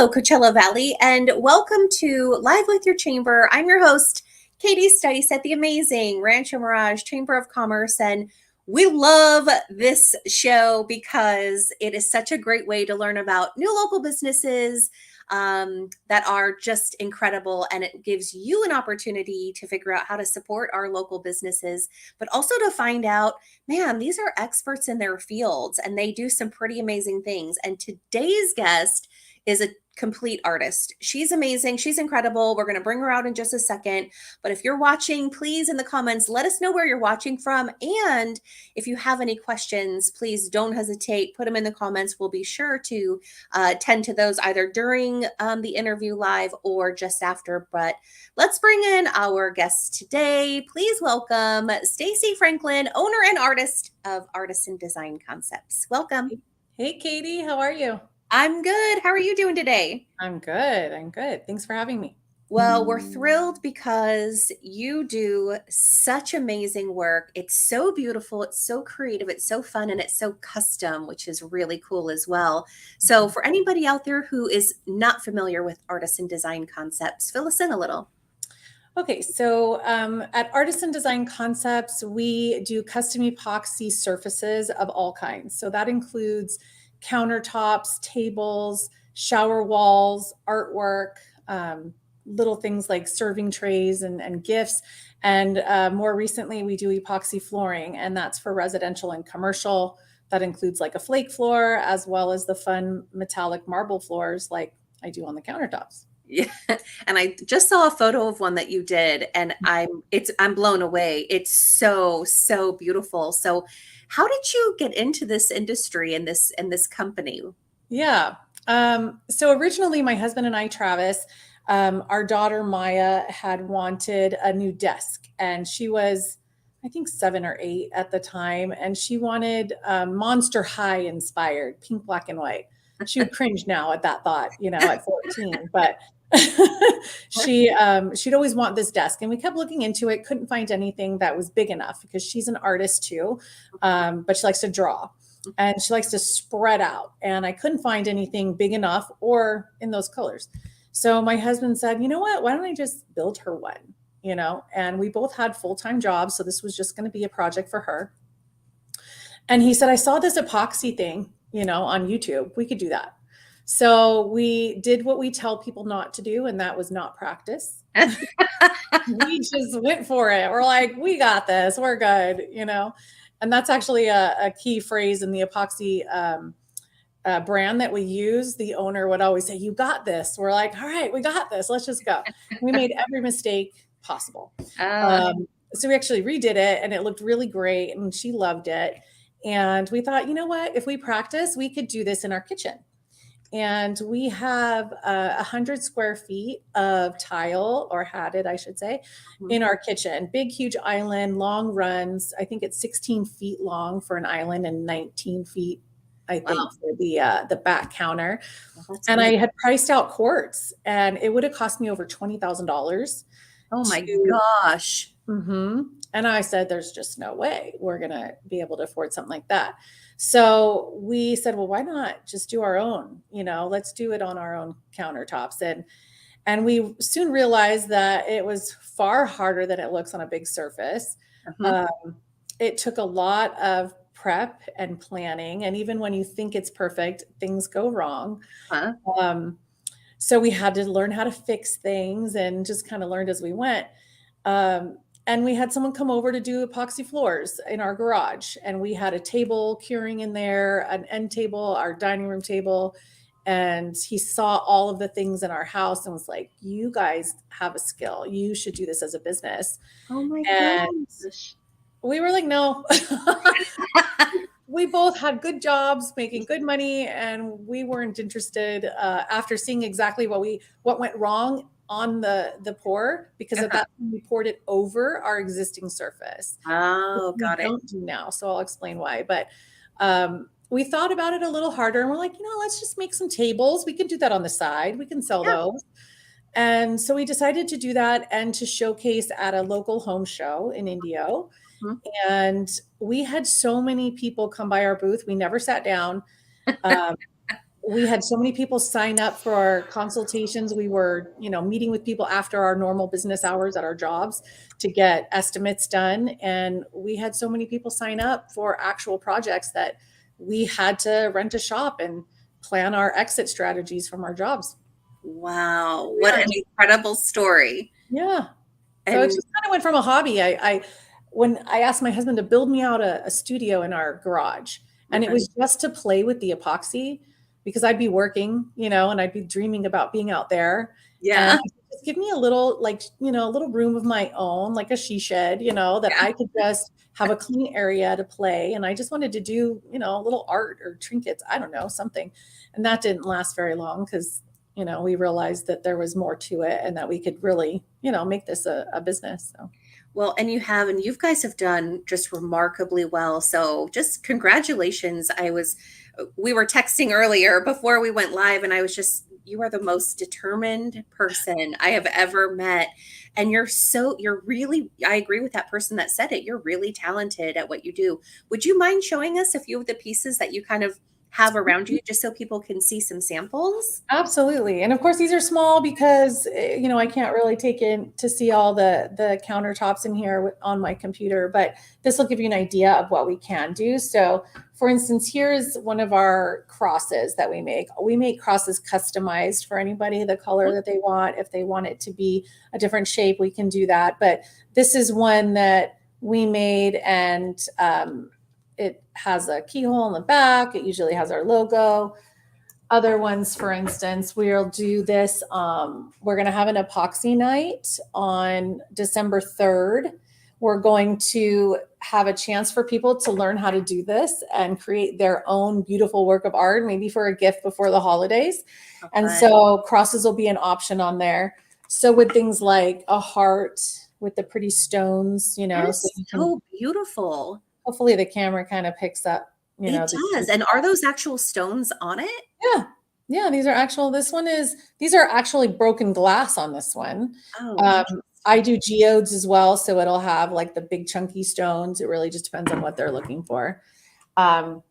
Hello, Coachella Valley, and welcome to Live with Your Chamber. I'm your host, Katie Stice at the amazing Rancho Mirage Chamber of Commerce, and we love this show because it is such a great way to learn about new local businesses that are just incredible, and it gives you an opportunity to figure out how to support our local businesses, but also to find out, man, these are experts in their fields, and they do some pretty amazing things. And today's guest is a complete artist. She's amazing. She's incredible. We're going to bring her out in just a second. But if you're watching, please in the comments, let us know where you're watching from. And if you have any questions, please don't hesitate. Put them in the comments. We'll be sure to tend to those either during the interview live or just after. But let's bring in our guest today. Please welcome Stacy Franklin, owner and artist of Artisan Design Concepts. Welcome. Hey, Katie, how are you? I'm good. How are you doing today? I'm good. Thanks for having me. Well, we're thrilled because you do such amazing work. It's so beautiful, it's so creative, it's so fun, and it's so custom, which is really cool as well. So for anybody out there who is not familiar with Artisan Design Concepts, fill us in a little. Okay, so at Artisan Design Concepts, we do custom epoxy surfaces of all kinds. So that includes countertops, tables, shower walls, artwork, little things like serving trays and gifts. And more recently, we do epoxy flooring, and that's for residential and commercial. That includes like a flake floor, as well as the fun metallic marble floors like I do on the countertops. Yeah. And I just saw a photo of one that you did, and I'm blown away. It's so beautiful. So how did you get into this industry and this company? Yeah. So originally my husband and I, Travis, our daughter Maya had wanted a new desk, and she was, I think 7 or 8 at the time. And she wanted Monster High inspired, pink, black, and white. She would cringe now at that thought, at 14, but she'd always want this desk, and we kept looking into it, couldn't find anything that was big enough because she's an artist too. But she likes to draw and she likes to spread out, and I couldn't find anything big enough or in those colors. So my husband said, you know what, why don't I just build her one, and we both had full-time jobs. So this was just going to be a project for her. And he said, I saw this epoxy thing, on YouTube. We could do that. So we did what we tell people not to do, and that was not practice. We just went for it. We're like, we got this. We're good, And that's actually a key phrase in the epoxy brand that we use. The owner would always say, you got this. We're like, all right, we got this. Let's just go. We made every mistake possible. So we actually redid it, and it looked really great, and she loved it. And we thought, you know what, if we practice, we could do this in our kitchen. And we have 100 square feet of tile, or had it, I should say, in our kitchen. Big, huge island, long runs. I think it's 16 feet long for an island and 19 feet, I think, for the back counter. And I had priced out quartz, and it would have cost me over $20,000. Oh my gosh. Mm-hmm. And I said, there's just no way we're going to be able to afford something like that. So we said, well, why not just do our own, let's do it on our own countertops. And we soon realized that it was far harder than it looks on a big surface. It took a lot of prep and planning. And even when you think it's perfect, things go wrong. So we had to learn how to fix things and just kind of learned as we went. And we had someone come over to do epoxy floors in our garage. And we had a table curing in there, an end table, our dining room table. And he saw all of the things in our house and was like, you guys have a skill. You should do this as a business. Oh my gosh. We were like, no. We both had good jobs, making good money, and we weren't interested after seeing exactly what went wrong on the pour, because at that time we poured it over our existing surface. Oh, got it. Don't do now, so I'll explain why. But we thought about it a little harder, and we're like, let's just make some tables. We can do that on the side. We can sell those. And so we decided to do that and to showcase at a local home show in Indio. And we had so many people come by our booth. We never sat down. we had so many people sign up for our consultations. We were, meeting with people after our normal business hours at our jobs to get estimates done. And we had so many people sign up for actual projects that we had to rent a shop and plan our exit strategies from our jobs. Wow, what Yeah. an incredible story. Yeah. So it And just kind of went from a hobby. When I asked my husband to build me out a studio in our garage, and it right. was just to play with the epoxy because I'd be working, and I'd be dreaming about being out there. And Yeah. just give me a little, like, a little room of my own, like a she shed, that Yeah. I could just have a clean area to play. And I just wanted to do, a little art or trinkets. I don't know, something. And that didn't last very long because we realized that there was more to it and that we could really, make this a business. So. Well, and you guys have done just remarkably well. So just congratulations. We were texting earlier before we went live, and you are the most determined person I have ever met. And you're really, I agree with that person that said it. You're really talented at what you do. Would you mind showing us a few of the pieces that you kind of have around you just so people can see some samples? Absolutely. And of course, these are small because, I can't really take in to see all the countertops in here on my computer, but this will give you an idea of what we can do. So for instance, here's one of our crosses that we make. We make crosses customized for anybody, the color that they want. If they want it to be a different shape, we can do that. But this is one that we made, and it has a keyhole in the back. It usually has our logo. Other ones, for instance, we'll do this. We're going to have an epoxy night on December 3rd. We're going to have a chance for people to learn how to do this and create their own beautiful work of art, maybe for a gift before the holidays. And Okay. so crosses will be an option on there. So with things like a heart with the pretty stones, That so is you can, so beautiful. hopefully the camera kind of picks up, It the does. And are those actual stones on it? Yeah. Yeah, these are actually broken glass on this one. Oh, Um, I interesting. do geodes as well, so it'll have like the big chunky stones. It really just depends on what they're looking for.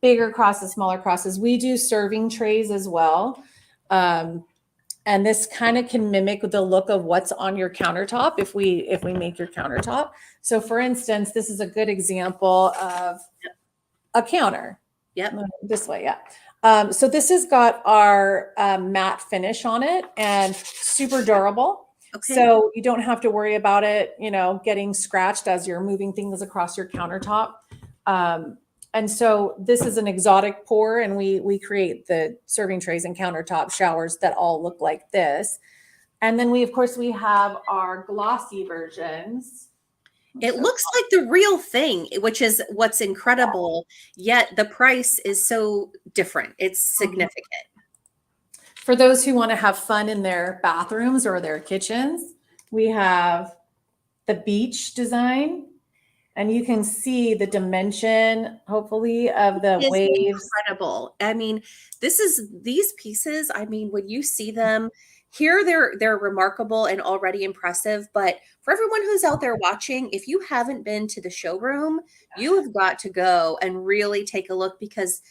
Bigger crosses, smaller crosses. We do serving trays as well. Um, and this kind of can mimic the look of what's on your countertop if we make your countertop. So for instance, this is a good example of a counter. Yep. This way, yeah. So this has got our matte finish on it and super durable. Okay. So you don't have to worry about it, getting scratched as you're moving things across your countertop. And so this is an exotic pour, and we create the serving trays and countertop showers that all look like this. And then of course, we have our glossy versions. It So looks like the real thing, which is what's incredible, yet the price is so different. It's significant. for those who want to have fun in their bathrooms or their kitchens, we have the beach design, and you can see the dimension, hopefully, of the Is waves. incredible. I mean, these pieces, I mean, when you see them here, they're remarkable and already impressive. But for everyone who's out there watching, if you haven't been to the showroom, you have got to go and really take a look, because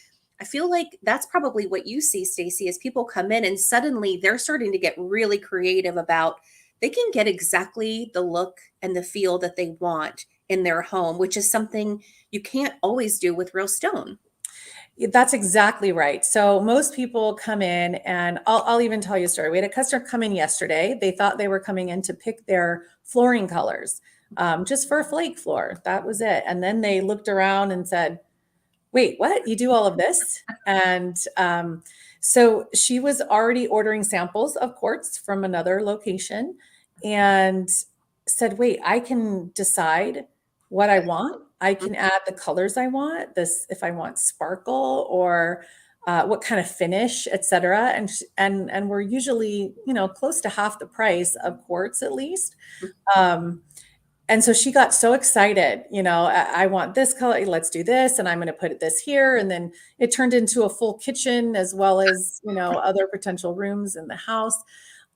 I feel like that's probably what you see, Stacy, is people come in and suddenly they're starting to get really creative about they can get exactly the look and the feel that they want in their home, which is something you can't always do with real stone. That's exactly right. So most people come in, and I'll even tell you a story. We had a customer come in yesterday. They thought they were coming in to pick their flooring colors, just for a flake floor. That was it. And then they looked around and said, wait, what? You do all of this? And so she was already ordering samples of quartz from another location and said, wait, I can decide what I want. I can add the colors I want, this if I want sparkle or what kind of finish, et cetera. And we're usually, close to half the price of quartz at least. Um, and so she got so excited, I want this color, let's do this, and I'm going to put this here. And then it turned into a full kitchen as well as, other potential rooms in the house.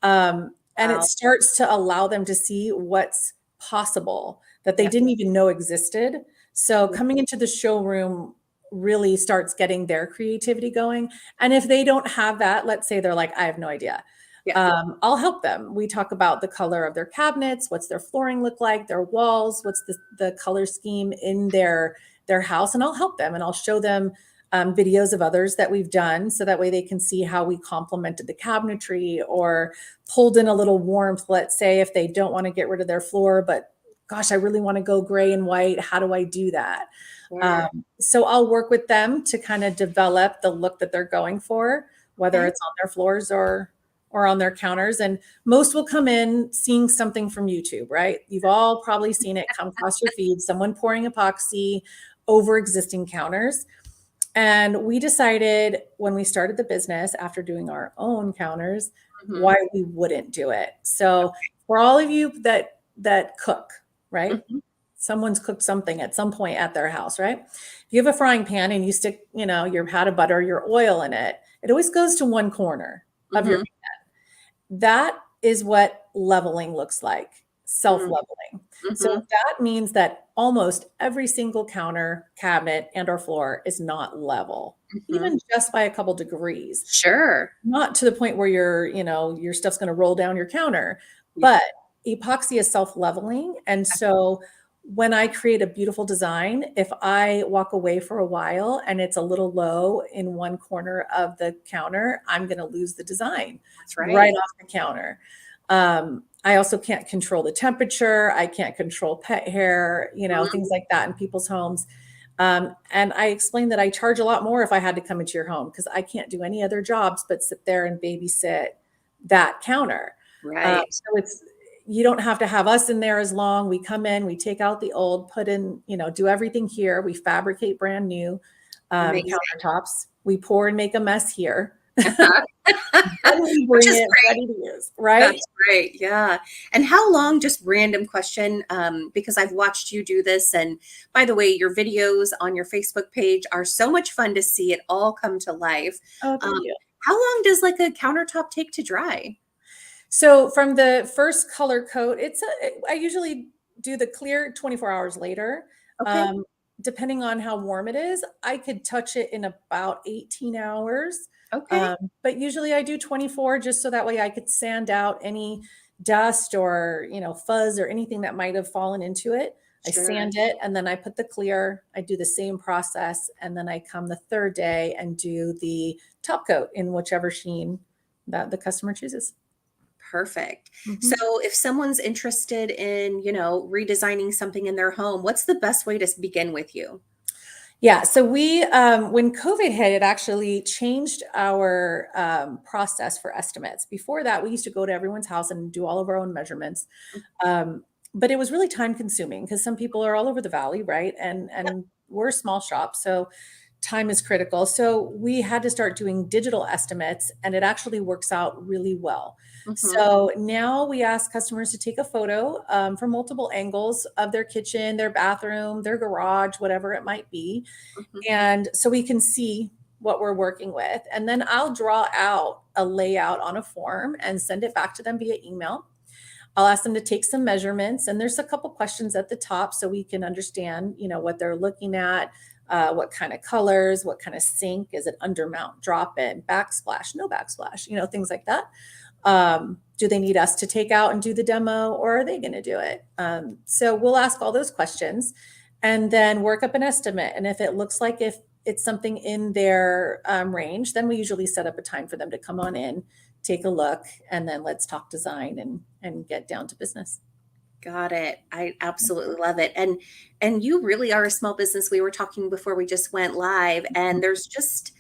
And it Wow. starts to allow them to see what's possible that they Yep. didn't even know existed. So coming into the showroom, really starts getting their creativity going. And if they don't have that, let's say they're like, I have no idea. Yeah. I'll help them. We talk about the color of their cabinets, what's their flooring look like, their walls, what's the color scheme in their house, and I'll help them and I'll show them videos of others that we've done, so that way they can see how we complemented the cabinetry or pulled in a little warmth. Let's say if they don't want to get rid of their floor, but gosh, I really want to go gray and white. How do I do that? Sure. So I'll work with them to kind of develop the look that they're going for, whether Okay. it's on their floors or on their counters. And most will come in seeing something from YouTube, right? You've all probably seen it come across your feed, someone pouring epoxy over existing counters. And we decided when we started the business, after doing our own counters, Mhm. why we wouldn't do it. So for all of you that cook, right? Mhm. Someone's cooked something at some point at their house, right? If you have a frying pan and you stick, your pat of butter, your oil in it, it always goes to one corner of your Mhm. pan. That is what leveling looks like, Mhm. self-leveling. So Mhm. that means that almost every single counter, cabinet, and or floor is not level, Mhm. even just by a couple degrees. Sure. Not to the point where your stuff's going to roll down your counter, Yeah. but epoxy is self-leveling. And so when I create a beautiful design, if I walk away for a while and it's a little low in one corner of the counter, I'm going to lose the design That's right right. off the counter. I also can't control the temperature. I can't control pet hair, Mhm. things like that in people's homes. And I explained that I charge a lot more if I had to come into your home, because I can't do any other jobs but sit there and babysit that counter. Right. So you don't have to have us in there as long. We come in, we take out the old, put in, do everything here. We fabricate brand new Amazing. countertops. We pour and make a mess here. Uh-huh. Then we Which bring is it great. ready to use, right? That's great. Yeah. And how long, just random question, because I've watched you do this. And by the way, your videos on your Facebook page are so much fun to see it all come to life. Oh, Um, thank you. how long does like a countertop take to dry? So from the first color coat, I usually do the clear 24 hours later. Okay. Um, Depending on how warm it is, I could touch it in about 18 hours. Okay. Um, but usually I do 24, just so that way I could sand out any dust or, fuzz or anything that might have fallen into it. I Sure. sand it and then I put the clear. I do the same process. And then I come the third day and do the top coat in whichever sheen that the customer chooses. Perfect. So Mhm. if someone's interested in, redesigning something in their home, what's the best way to begin with you? Yeah, so when COVID hit, it actually changed our process for estimates. Before that, we used to go to everyone's house and do all of our own measurements. Um, but it was really time consuming because some people are all over the valley, right? And we're a small shop, so time is critical. So we had to start doing digital estimates, and it actually works out really well. Mhm. So now we ask customers to take a photo from multiple angles of their kitchen, their bathroom, their garage, whatever it might be. Mhm. And so we can see what we're working with. And then I'll draw out a layout on a form and send it back to them via email. I'll ask them to take some measurements, and there's a couple questions at the top so we can understand, what they're looking at, what kind of colors, what kind of sink, is it undermount, drop in, backsplash, no backsplash, things like that. Do they need us to take out and do the demo, or are they going to do it? So we'll ask all those questions and then work up an estimate. And if it looks like if it's something in their range, then we usually set up a time for them to come on in, take a look, and then let's talk design and get down to business. Got it. I absolutely love it. And you really are a small business. We were talking before we just went live, and there's just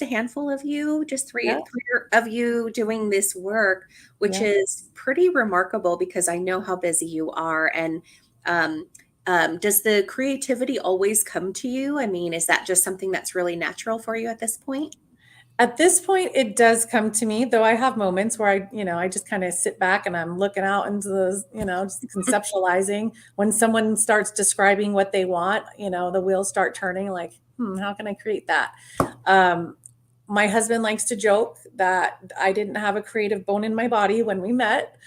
a handful of you, just Yeah, three of you doing this work, which yeah. is pretty remarkable because I know how busy you are. And um, does the creativity always come to you? I mean, is that just something that's really natural for you at this point? At this point, it does come to me, though I have moments where I just kind of sit back and I'm looking out into the, just conceptualizing. When someone starts describing what they want, the wheels start turning like, how can I create that? Um, my husband likes to joke that I didn't have a creative bone in my body when we met.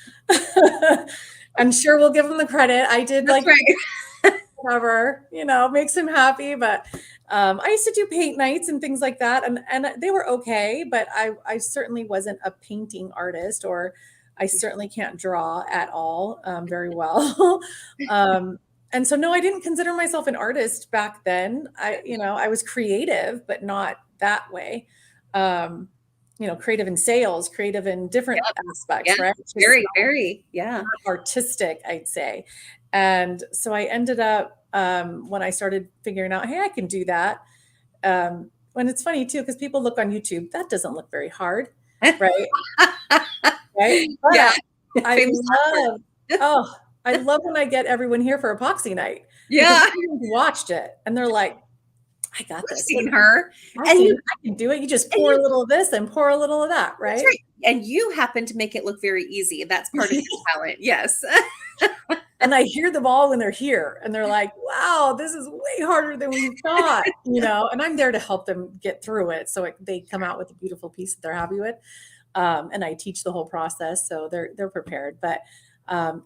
I'm sure we'll give him the credit. I did That's like right. whatever, makes him happy. But I used to do paint nights and things like that, and they were okay. But I certainly wasn't a painting artist, or I certainly can't draw at all very well. And so, no, I didn't consider myself an artist back then. I was creative, but not that way. Um, creative in sales, creative in different Yep. aspects, Yeah. right? Just Very. Yeah. not artistic, I'd say. And so I ended up, when I started figuring out, hey, I can do that. When it's funny too, because people look on YouTube, that doesn't look very hard, right? Right. Yeah. But I Famous last love, oh, I love when I get everyone here for epoxy night, because Yeah. everyone's watched it and they're like, I got We've this. seen her. I've And seen you, it. I can do it. You just and pour a you, little of this and pour a little of that, that's right? right. And you happen to make it look very easy. That's part of your talent. Yes. And I hear them all when they're here and they're like, wow, this is way harder than we thought, and I'm there to help them get through it. So they come out with a beautiful piece that they're happy with. And I teach the whole process. So they're prepared, but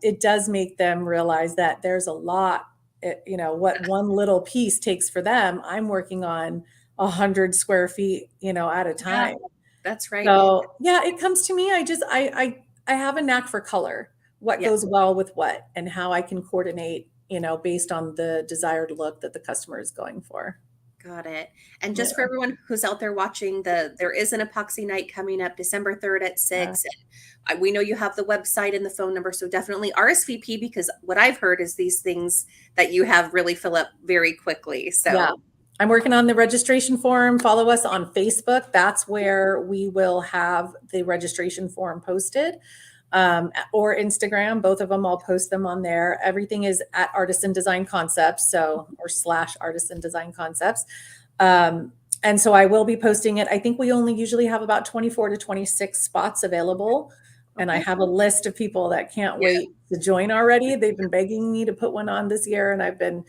it does make them realize that there's a lot, what one little piece takes for them. I'm working on 100 square feet, at a time. Yeah, that's right. So yeah, it comes to me. I have a knack for color, what Yeah. goes well with what, and how I can coordinate, based on the desired look that the customer is going for. Got it. And Yeah. just for everyone who's out there watching, there is an epoxy night coming up December 3rd at 6. And we know you have the website and the phone number, so definitely RSVP, because what I've heard is these things that you have really fill up very quickly. So Yeah. I'm working on the registration form. Follow us on Facebook. That's where we will have the registration form posted, or Instagram. Both of them, I'll post them on there. Everything is at Artisan Design Concepts, or / Artisan Design Concepts. And so I will be posting it. I think we only usually have about 24 to 26 spots available. And I have a list of people that can't wait to join already. They've been begging me to put one on this year, and I've been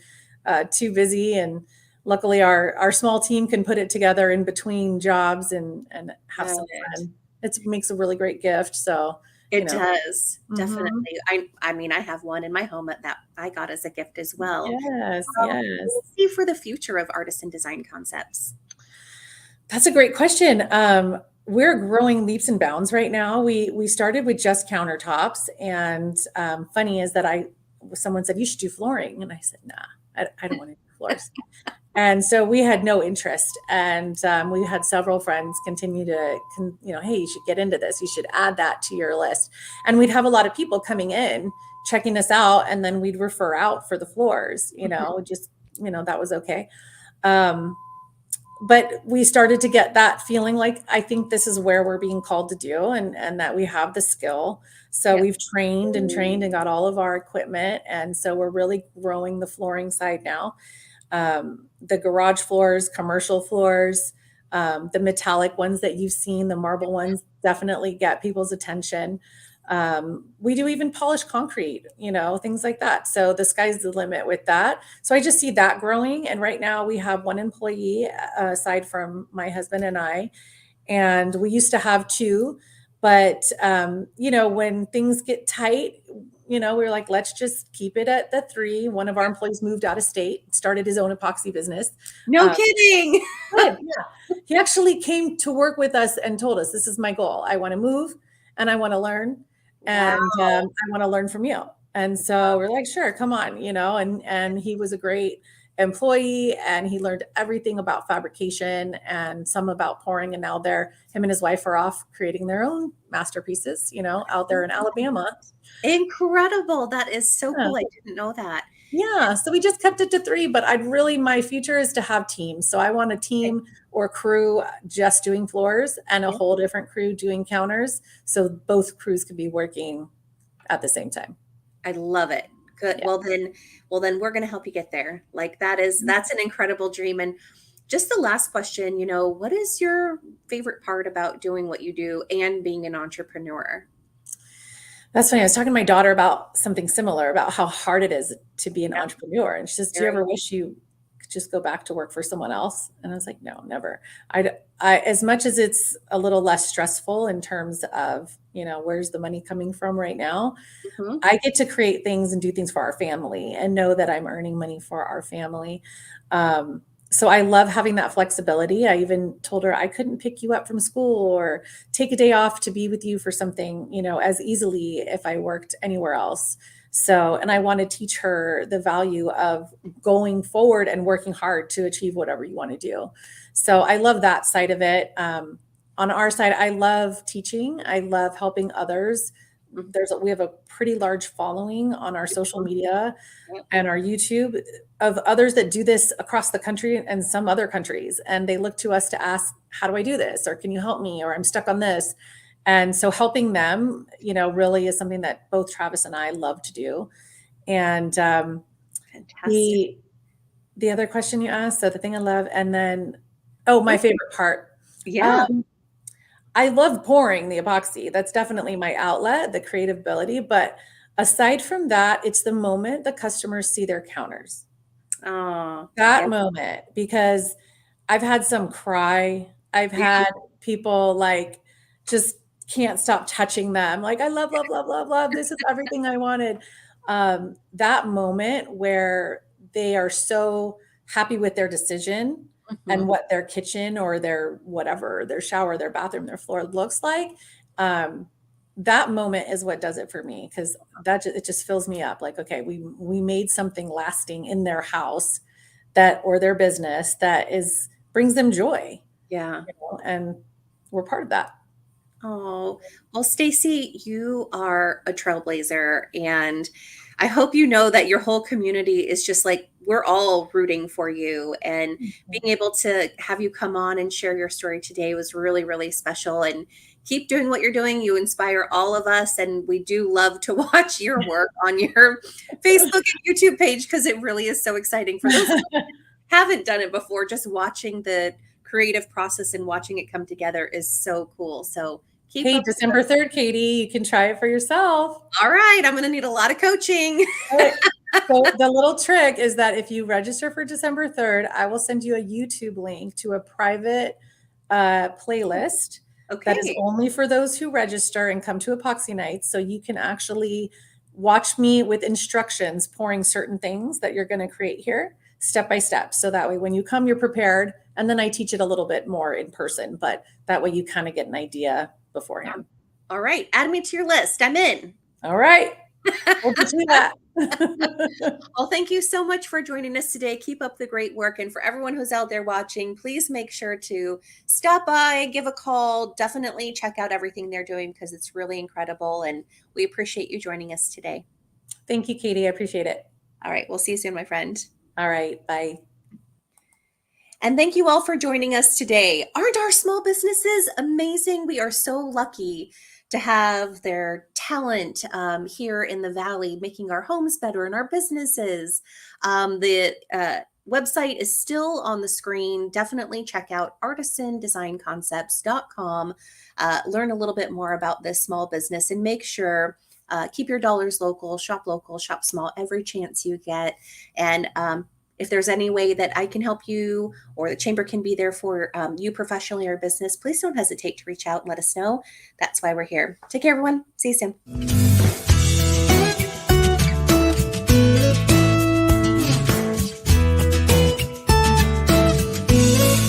too busy. And luckily our small team can put it together in between jobs and have some fun. It makes a really great gift. So it does, definitely. Mhm. I mean, I have one in my home that I got as a gift as well. Yes, What do yes. you see for the future of Artisan Design Concepts? That's a great question. We're growing leaps and bounds right now. We started with just countertops, and funny is that someone said you should do flooring, and I said, nah, I don't want to do floors. And so we had no interest, and we had several friends continue to, hey, you should get into this. You should add that to your list. And we'd have a lot of people coming in, checking us out, and then we'd refer out for the floors. Just that was okay. But we started to get that feeling like, I think this is where we're being called to do, and that we have the skill. So we've trained and got all of our equipment. And so we're really growing the flooring side now. The garage floors, commercial floors, the metallic ones that you've seen, the marble ones, definitely get people's attention. We do even polished concrete, things like that. So the sky's the limit with that. So I just see that growing. And right now we have one employee aside from my husband and I, and we used to have two, but when things get tight, we were like, let's just keep it at the 3. One of our employees moved out of state, started his own epoxy business. No kidding. Good, yeah. He actually came to work with us and told us, this is my goal. I want to move and I want to learn. And I want to learn from you. And so we're like, sure, come on, and he was a great employee, and he learned everything about fabrication and some about pouring. And now him and his wife are off creating their own masterpieces, out there in Alabama. Incredible. That is so cool. I didn't know that. Yeah. So we just kept it to 3, but my future is to have teams. So I want a team or crew just doing floors, and a whole different crew doing counters. So both crews could be working at the same time. I love it. Good. Yeah. Well then we're going to help you get there. Like that's an incredible dream. And just the last question, what is your favorite part about doing what you do and being an entrepreneur? That's funny. I was talking to my daughter about something similar, about how hard it is to be an entrepreneur. And she says, do you ever wish you just go back to work for someone else? And I was like, no, never. As much as it's a little less stressful in terms of, where's the money coming from right now, Mhm. I get to create things and do things for our family and know that I'm earning money for our family. So I love having that flexibility. I even told her I couldn't pick you up from school or take a day off to be with you for something, as easily if I worked anywhere else. So, and I want to teach her the value of going forward and working hard to achieve whatever you want to do. So I love that side of it. On our side, I love teaching. I love helping others. We have a pretty large following on our social media Yep. and our YouTube of others that do this across the country and some other countries. And they look to us to ask, how do I do this? Or can you help me? Or I'm stuck on this. And so helping them, really is something that both Travis and I love to do. And Fantastic. the other question you asked, so the thing I love, and then, my favorite part. Yeah. I love pouring the epoxy. That's definitely my outlet, the creative ability. But aside from that, it's the moment the customers see their counters. Oh, That yeah. moment, because I've had some cry. I've Yeah. had people like just can't stop touching them. Like, I love, love, love, love, love. This is everything I wanted. That moment where they are so happy with their decision and Mhm. what their kitchen or their whatever, their shower, their bathroom, their floor looks like. That moment is what does it for me, because it just fills me up. Like, okay, we made something lasting in their house or their business that brings them joy, Yeah. and we're part of that. Oh, well, Stacy, you are a trailblazer, and I hope you know that your whole community is just like we're all rooting for you. And being able to have you come on and share your story today was really, really special. And keep doing what you're doing. You inspire all of us, and we do love to watch your work on your Facebook and YouTube page because it really is so exciting for those haven't done it before. Just watching the creative process and watching it come together is so cool. So keep Hey, up. December 3rd, Katie, you can try it for yourself. All right, I'm going to need a lot of coaching. All right. So the little trick is that if you register for December 3rd, I will send you a YouTube link to a private playlist that is Okay. only for those who register and come to Epoxy Nights. So you can actually watch me with instructions pouring certain things that you're going to create here step by step. So that way, when you come, you're prepared. And then I teach it a little bit more in person, but that way you kind of get an idea beforehand. All right, add me to your list. I'm in. All right. We'll do that. Well, thank you so much for joining us today. Keep up the great work. And for everyone who's out there watching, please make sure to stop by, give a call. Definitely check out everything they're doing because it's really incredible. And we appreciate you joining us today. Thank you, Katie. I appreciate it. All right, we'll see you soon, my friend. All right. Bye. And thank you all for joining us today. Aren't our small businesses amazing? We are so lucky to have their talent here in the Valley, making our homes better and our businesses. The website is still on the screen. Definitely check out artisandesignconcepts.com. Learn a little bit more about this small business and make sure keep your dollars local, shop small every chance you get. And if there's any way that I can help you or the chamber can be there for you professionally or business, please don't hesitate to reach out and let us know. That's why we're here. Take care, everyone. See you soon.